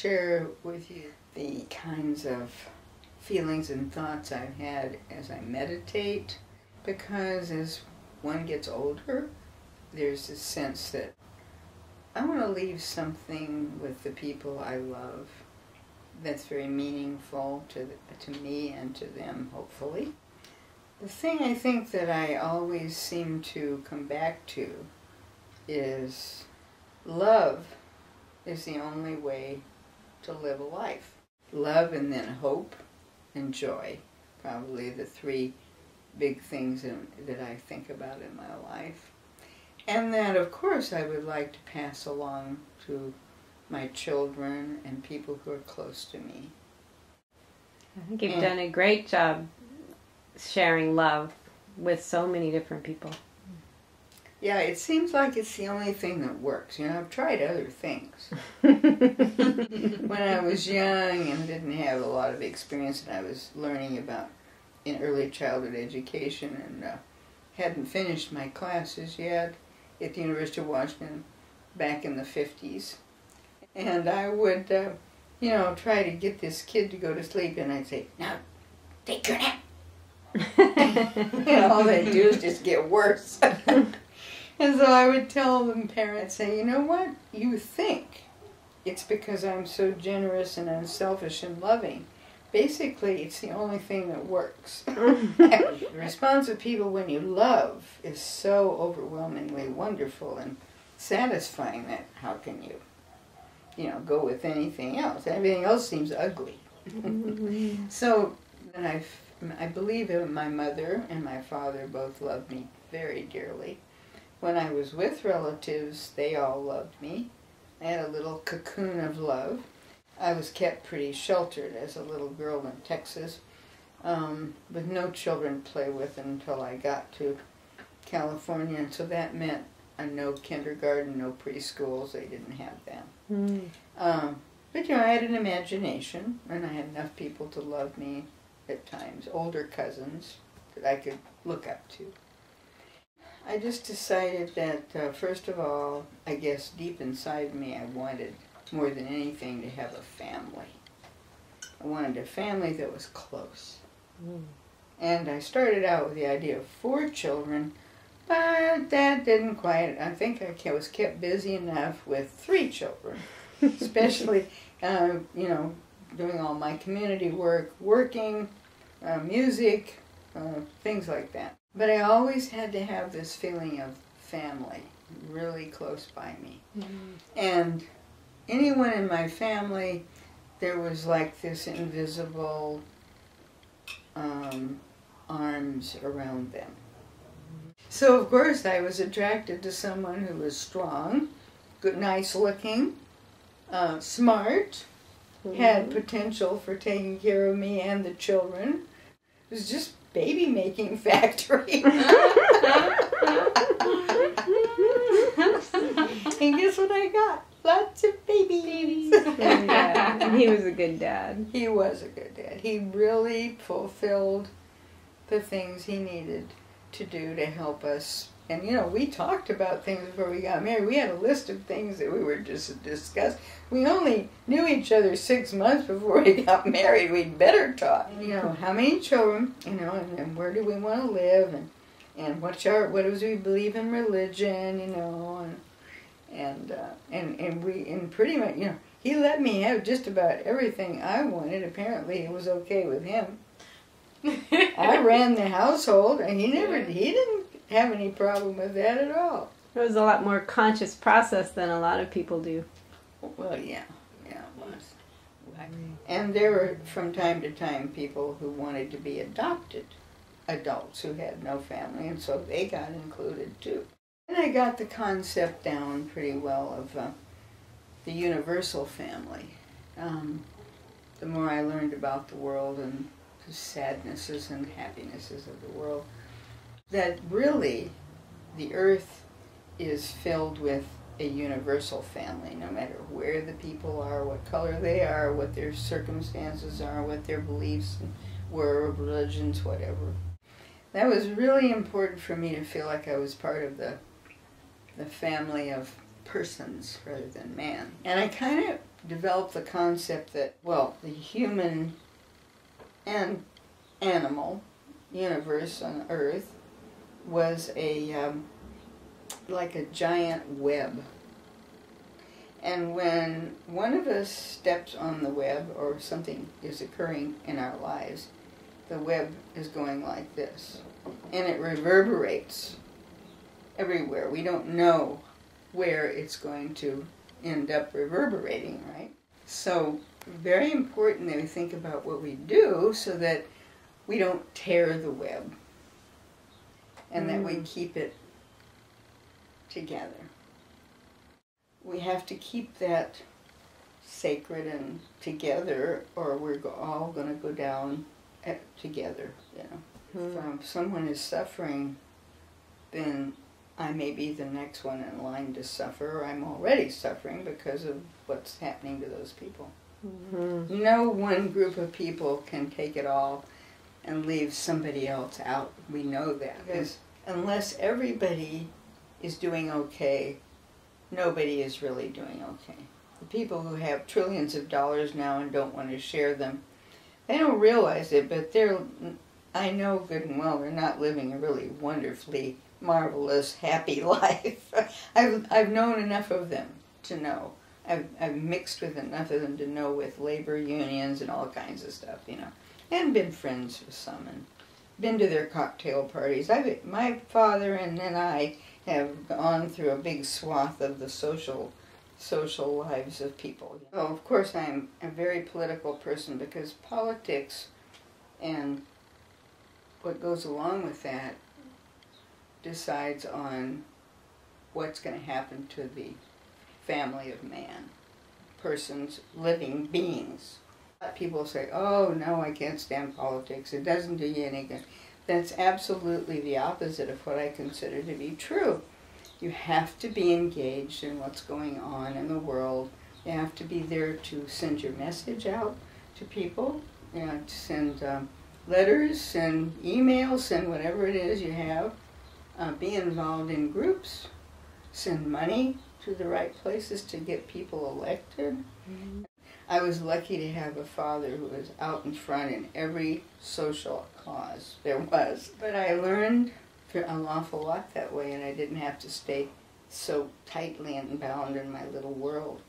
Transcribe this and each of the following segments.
share with you the kinds of feelings and thoughts I've had as I meditate, because as one gets older, there's this sense that I want to leave something with the people I love that's very meaningful to me and to them, hopefully. The thing I think that I always seem to come back to is love is the only way to live a life. Love and then hope and joy, probably the three big things that I think about in my life. And that, of course, I would like to pass along to my children and people who are close to me. I think you've done a great job sharing love with so many different people. Yeah, it seems like it's the only thing that works. You know, I've tried other things. When I was young and didn't have a lot of experience, and I was learning about in early childhood education and hadn't finished my classes yet at the University of Washington back in the 50s. And I would, try to get this kid to go to sleep, and I'd say, "Now, take your nap." And all they do is just get worse. And so I would tell them, parents, say, you know what? You think it's because I'm so generous and unselfish and loving. Basically, it's the only thing that works. The response of people when you love is so overwhelmingly wonderful and satisfying that how can you, go with anything else? Everything else seems ugly. So, and I believe that my mother and my father both loved me very dearly. When I was with relatives, they all loved me. I had a little cocoon of love. I was kept pretty sheltered as a little girl in Texas, with no children to play with until I got to California, and so that meant no kindergarten, no preschools. They didn't have them. But I had an imagination, and I had enough people to love me at times, older cousins that I could look up to. I just decided that, first of all, I guess deep inside me I wanted, more than anything, to have a family. I wanted a family that was close. And I started out with the idea of 4 children, but that didn't quite, I think I was kept busy enough with 3 children, especially, doing all my community work, working, music, things like that. But I always had to have this feeling of family really close by me. And anyone in my family, there was like this invisible arms around them. So of course I was attracted to someone who was strong, good, nice looking, smart, had potential for taking care of me and the children. It was just baby making factory. And guess what I got? Lots of babies. Yeah, and he was a good dad. He was a good dad. He really fulfilled the things he needed to do to help us. And we talked about things before we got married. We had a list of things that we were just discussing. We only knew each other 6 months before we got married. We'd better talk. How many children, and where do we want to live, and what does we believe in religion, and pretty much, he let me have just about everything I wanted. Apparently it was okay with him. I ran the household, and he didn't have any problem with that at all. It was a lot more conscious process than a lot of people do. Well, yeah, it was. And there were, from time to time, people who wanted to be adopted adults who had no family, and so they got included too. And I got the concept down pretty well of the universal family. The more I learned about the world and the sadnesses and happinesses of the world, that really the earth is filled with a universal family, no matter where the people are, what color they are, what their circumstances are, what their beliefs were, religions, whatever. That was really important for me to feel like I was part of the family of persons rather than man. And I kind of developed the concept that, well, the human and animal universe on Earth was like a giant web. And when one of us steps on the web or something is occurring in our lives, the web is going like this. And it reverberates everywhere. We don't know where it's going to end up reverberating, right? So very important that we think about what we do so that we don't tear the web and that we keep it together. We have to keep that sacred and together, or we're all going to go down together, you know. If someone is suffering, then I may be the next one in line to suffer, or I'm already suffering because of what's happening to those people. No one group of people can take it all and leave somebody else out. We know that. Because unless everybody is doing okay, nobody is really doing okay. The people who have trillions of dollars now and don't want to share them, they don't realize it, but I know good and well they're not living a really wonderfully marvelous, happy life. I've known enough of them to know. I've mixed with enough of them to know, with labor unions and all kinds of stuff, you know, and been friends with some and been to their cocktail parties. My father and then I have gone through a big swath of the social lives of people. Oh, of course, I'm a very political person because politics and what goes along with that decides on what's going to happen to the family of man, persons, living beings. People say, oh, no, I can't stand politics. It doesn't do you any good. That's absolutely the opposite of what I consider to be true. You have to be engaged in what's going on in the world. You have to be there to send your message out to people, you know, to send letters, send emails, send whatever it is you have. Be involved in groups, send money to the right places to get people elected. I was lucky to have a father who was out in front in every social cause there was. But I learned an awful lot that way, and I didn't have to stay so tightly and bound in my little world.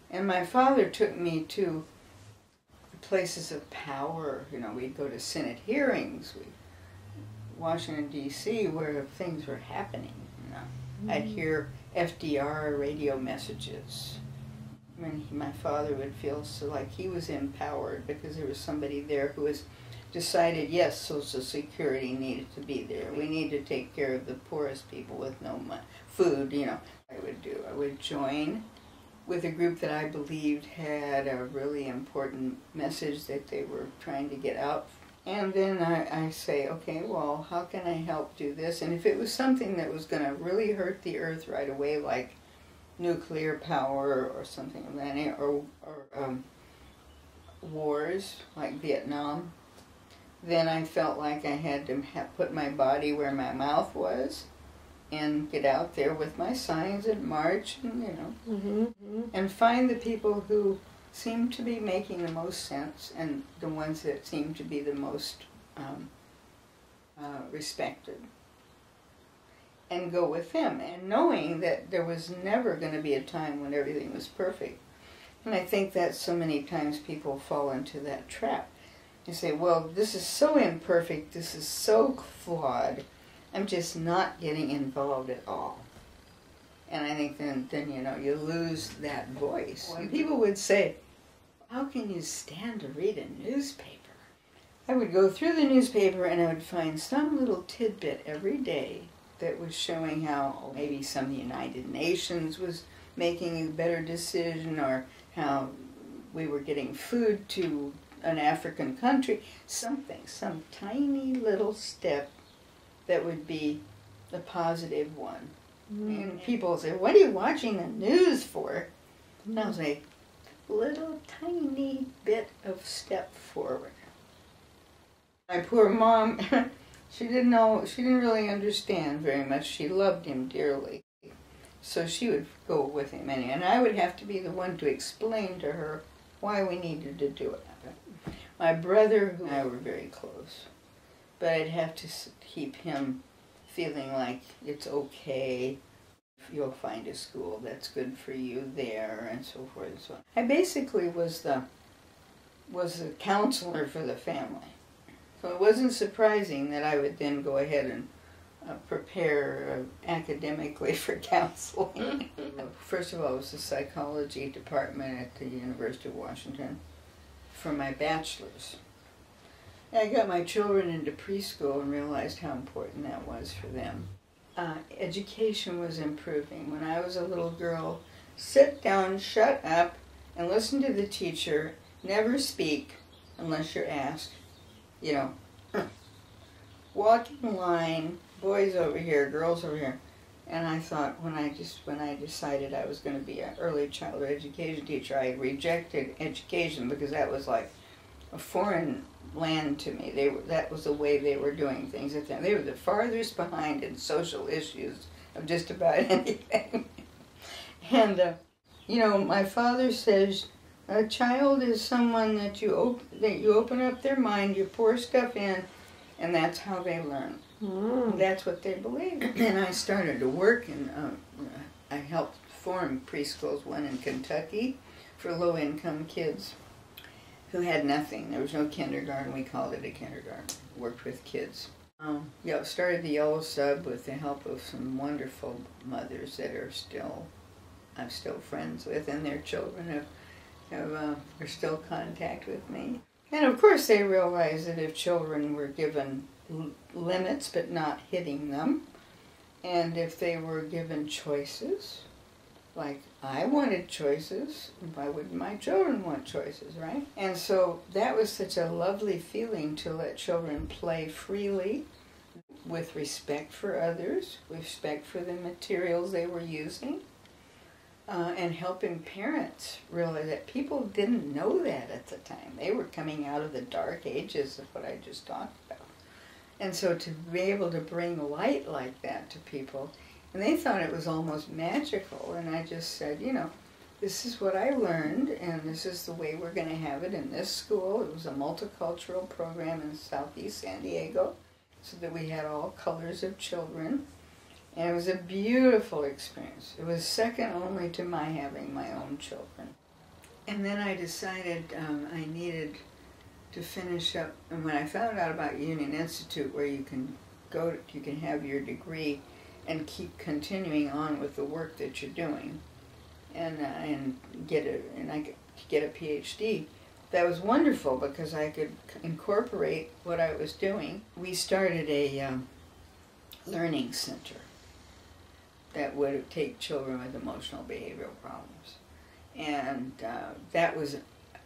And my father took me to places of power. You know, we'd go to Senate hearings, Washington, D.C., where things were happening. You know, I'd hear FDR radio messages. I mean, my father would feel so like he was empowered because there was somebody there who was decided, yes, Social Security needed to be there. We need to take care of the poorest people with no food, you know. I would join with a group that I believed had a really important message that they were trying to get out. And then I say, okay, well, how can I help do this? And if it was something that was going to really hurt the earth right away, like nuclear power or something of that nature, or wars like Vietnam, then I felt like I had to put my body where my mouth was and get out there with my signs and march and, you know, and find the people who seem to be making the most sense and the ones that seem to be the most respected, and go with them, and knowing that there was never going to be a time when everything was perfect. And I think that so many times people fall into that trap. You say, well, this is so imperfect, this is so flawed, I'm just not getting involved at all. And I think then you know, you lose that voice. When people would say, how can you stand to read a newspaper? I would go through the newspaper and I would find some little tidbit every day that was showing how maybe some of the United Nations was making a better decision, or how we were getting food to an African country, some tiny little step that would be the positive one. And people say, what are you watching the news for? And I'll say, little tiny bit of step forward. My poor mom, she didn't really understand very much. She loved him dearly. So she would go with him, and I would have to be the one to explain to her why we needed to do it. My brother and I were very close, but I'd have to keep him feeling like it's okay. You'll find a school that's good for you there, and so forth and so on. I basically was the counselor for the family. So it wasn't surprising that I would then go ahead and prepare academically for counseling. First of all, it was the psychology department at the University of Washington for my bachelor's. I got my children into preschool and realized how important that was for them. Education was improving. When I was a little girl, sit down, shut up, and listen to the teacher. Never speak unless you're asked. You know, walk in line, boys over here, girls over here. And I thought when I decided I was going to be an early childhood education teacher, I rejected education because that was like a foreign land to me. That was the way they were doing things at that. They were the farthest behind in social issues of just about anything. And you know, my father says a child is someone that you open up their mind, you pour stuff in, and that's how they learn. That's what they believe. And I started to work, and I helped form preschools, one in Kentucky for low-income kids who had nothing. There was no kindergarten. We called it a kindergarten. Worked with kids. Started the Yellow Sub with the help of some wonderful mothers that I'm still friends with, and their children are still in contact with me. And of course they realized that if children were given limits but not hitting them, and if they were given choices, like I wanted choices, why wouldn't my children want choices, right? And so that was such a lovely feeling to let children play freely with respect for others, respect for the materials they were using, and helping parents realize that people didn't know that at the time. They were coming out of the dark ages of what I just talked about. And so to be able to bring light like that to people, and they thought it was almost magical, and I just said, you know, this is what I learned, and this is the way we're going to have it in this school. It was a multicultural program in Southeast San Diego, so that we had all colors of children. And it was a beautiful experience. It was second only to my having my own children. And then I decided I needed to finish up, and when I found out about Union Institute, where you can have your degree and keep continuing on with the work that you're doing, and get a PhD. That was wonderful because I could incorporate what I was doing. We started a learning center that would take children with emotional behavioral problems, and that was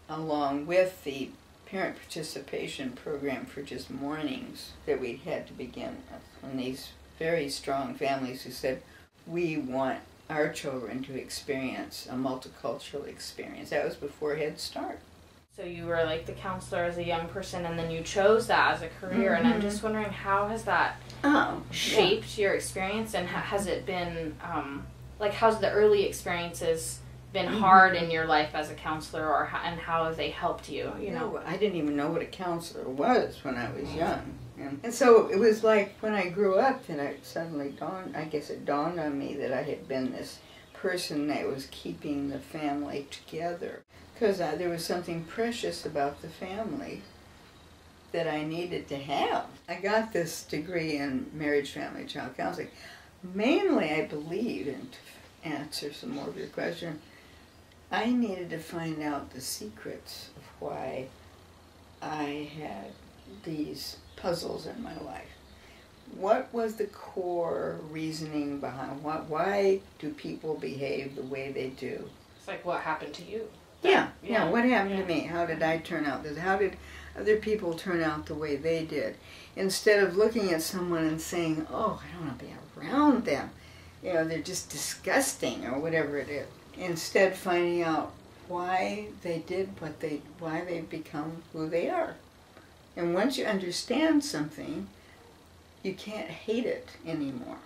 along with the parent participation program for just mornings that we had to begin with. And these very strong families who said, we want our children to experience a multicultural experience. That was before Head Start. So you were like the counselor as a young person, and then you chose that as a career, and I'm just wondering, how has that shaped your experience, and has it been, how's the early experiences been hard in your life as a counselor, and how have they helped you, you know? I didn't even know what a counselor was when I was young. And so it was like when I grew up, then it suddenly dawned on me that I had been this person that was keeping the family together. Because there was something precious about the family that I needed to have. I got this degree in marriage, family, child counseling. Mainly, I believe, and to answer some more of your question, I needed to find out the secrets of why I had these puzzles in my life. What was the core reasoning behind why do people behave the way they do? It's like, what happened to you? Yeah, what happened to me? How did I turn out this? How did other people turn out the way they did? Instead of looking at someone and saying, oh, I don't want to be around them. You know, they're just disgusting or whatever it is. Instead, finding out why they did why they've become who they are. And once you understand something, you can't hate it anymore.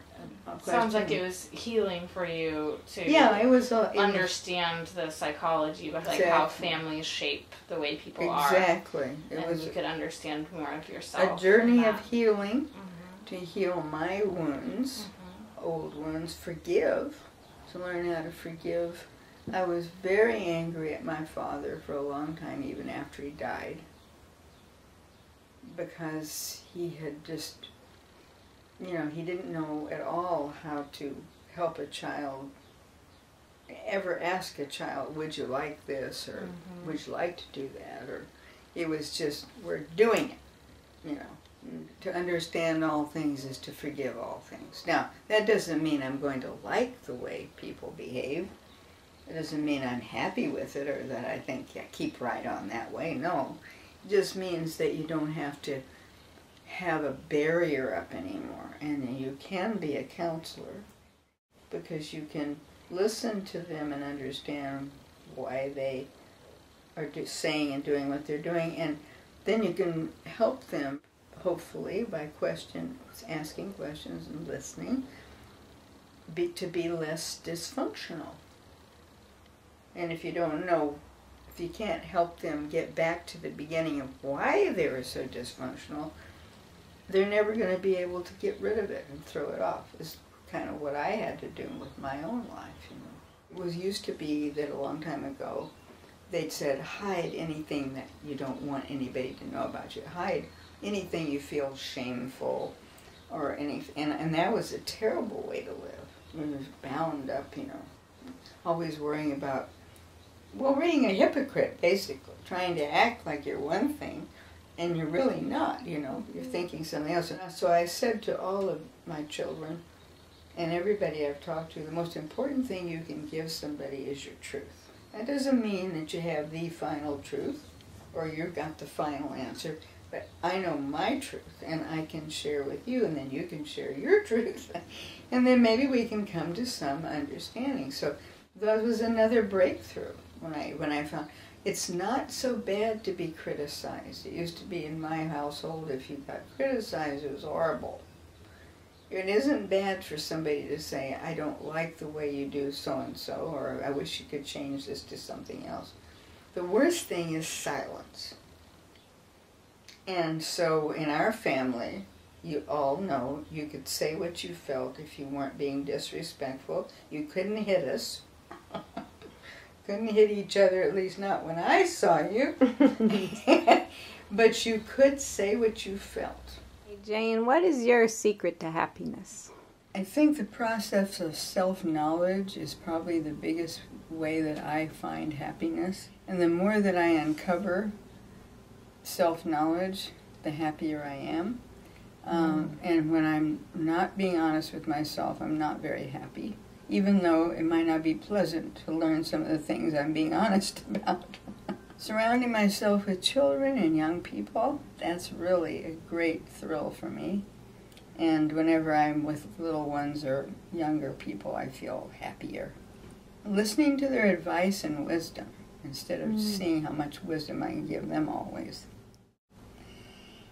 Sounds like it was healing for you to it was understand the psychology of like how families shape the way people are. Exactly. And you could understand more of yourself. A journey of healing to heal my wounds, old wounds, to learn how to forgive. I was very angry at my father for a long time, even after he died, because he had just, he didn't know at all how to help a child, ever ask a child, would you like this, or would you like to do that, or it was just, we're doing it, To understand all things is to forgive all things. Now, that doesn't mean I'm going to like the way people behave. It doesn't mean I'm happy with it or that I think, keep right on that way. No. It just means that you don't have to have a barrier up anymore. And you can be a counselor because you can listen to them and understand why they are saying and doing what they're doing. And then you can help them, hopefully, by asking questions and listening, to be less dysfunctional. And if you don't know, if you can't help them get back to the beginning of why they were so dysfunctional, they're never going to be able to get rid of it and throw it off. Is kind of what I had to do with my own life. It was used to be that a long time ago, they'd said, hide anything that you don't want anybody to know about you. Hide anything you feel shameful or anything. And that was a terrible way to live. It was bound up, always worrying about, being a hypocrite, basically, trying to act like you're one thing, and you're really not, you're thinking something else. So I said to all of my children, and everybody I've talked to, the most important thing you can give somebody is your truth. That doesn't mean that you have the final truth, or you've got the final answer, but I know my truth, and I can share with you, and then you can share your truth, and then maybe we can come to some understanding. So that was another breakthrough when I found it's not so bad to be criticized. It used to be in my household, if you got criticized, it was horrible. It isn't bad for somebody to say, I don't like the way you do so-and-so, or I wish you could change this to something else. The worst thing is silence. And so in our family, you all know you could say what you felt if you weren't being disrespectful. You couldn't hit us. Couldn't hit each other, at least not when I saw you. But you could say what you felt. Hey Jane, what is your secret to happiness? I think the process of self-knowledge is probably the biggest way that I find happiness. And the more that I uncover self-knowledge, the happier I am. And when I'm not being honest with myself, I'm not very happy, even though it might not be pleasant to learn some of the things I'm being honest about. Surrounding myself with children and young people, that's really a great thrill for me. And whenever I'm with little ones or younger people, I feel happier. Listening to their advice and wisdom instead of seeing how much wisdom I can give them always.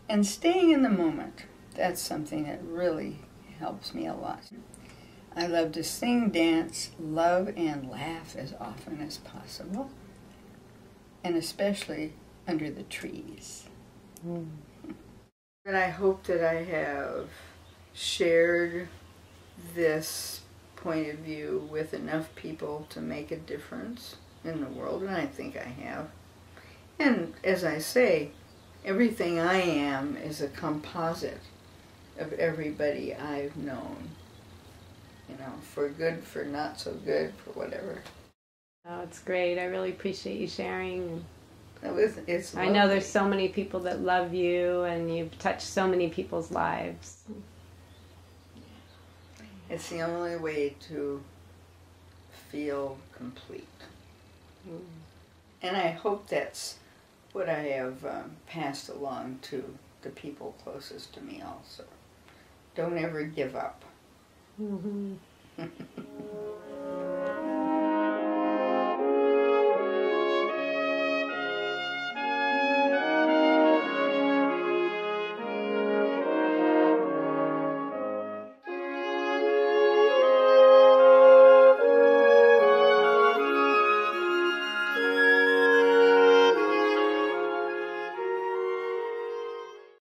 And staying in the moment, that's something that really helps me a lot. I love to sing, dance, love, and laugh as often as possible, and especially under the trees. And I hope that I have shared this point of view with enough people to make a difference in the world, and I think I have. And as I say, everything I am is a composite of everybody I've known. For good, for not so good, for whatever. Oh, it's great. I really appreciate you sharing. It's I know there's so many people that love you, and you've touched so many people's lives. It's the only way to feel complete. And I hope that's what I have passed along to the people closest to me also. Don't ever give up.